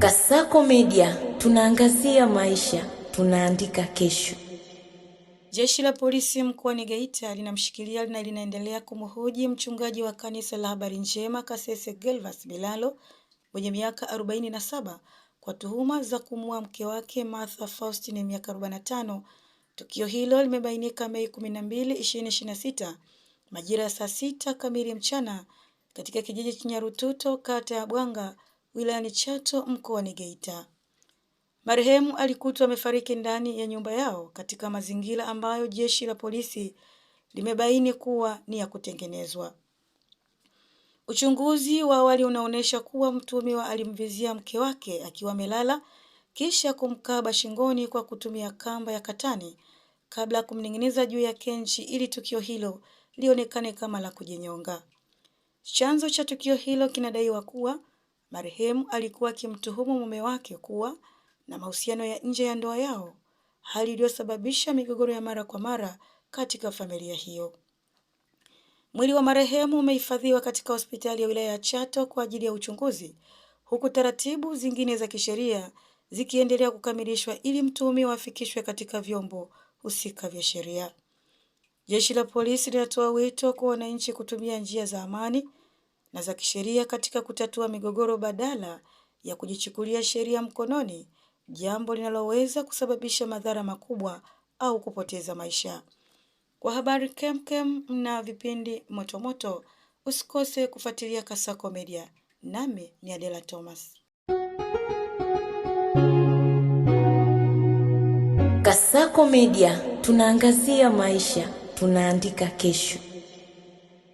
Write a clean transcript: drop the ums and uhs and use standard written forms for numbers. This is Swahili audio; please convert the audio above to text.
Kasako Media, tunaangazia maisha, tunaandika kesho. Jeshi la polisi mkoani Geita linamshikilia na linaendelea kumhoji mchungaji wa kanisa la Habari Njema Kasese Gervas Bilalo mwenye miaka 47 kwa tuhuma za kumuua mke wake Martha Faustine miaka 45. Tukio hilo limebainika Mei 12, 2026 majira ya saa 6 kamili mchana katika kijiji cha Nyarututo, kata ya Bwanga, wilayani Chato, mkoani Geita. Marehemu alikutwa amefariki ndani ya nyumba yao katika mazingira ambayo jeshi la polisi limebaini kuwa ni ya kutengenezwa. Uchunguzi wa awali unaonesha kuwa mtuhumiwa alimvizia mke wake akiwa amelala kisha kumkaba shingoni kwa kutumia kamba ya katani kabla kumning'iniza juu ya kenchi ili tukio hilo lionekane kama la kujinyonga. Chanzo cha tukio hilo kinadaiwa kuwa marehemu alikuwa akimtuhumu mume wake kuwa na mahusiano ya nje ya ndoa yao, hali iliyosababisha migogoro ya mara kwa mara katika familia hiyo. Mwili wa marehemu umehifadhiwa katika hospitali ya wilaya ya Chato kwa ajili ya uchunguzi, huku taratibu zingine za kisheria zikiendelea kukamilishwa ili mtuhumiwa afikishwe katika vyombo husika vya sheria. Jeshi la polisi linatoa wito kwa wananchi kutumia njia za amani na za kisheria katika kutatua migogoro badala ya kujichukulia sheria mkononi, jambo linaloweza kusababisha madhara makubwa au kupoteza maisha. Kwa habari kemkem na vipindi motomoto, usikose kufuatilia Kasako Media. Nami ni Adela Thomas. Kasako Media, tunaangazia maisha, tunaandika kesho.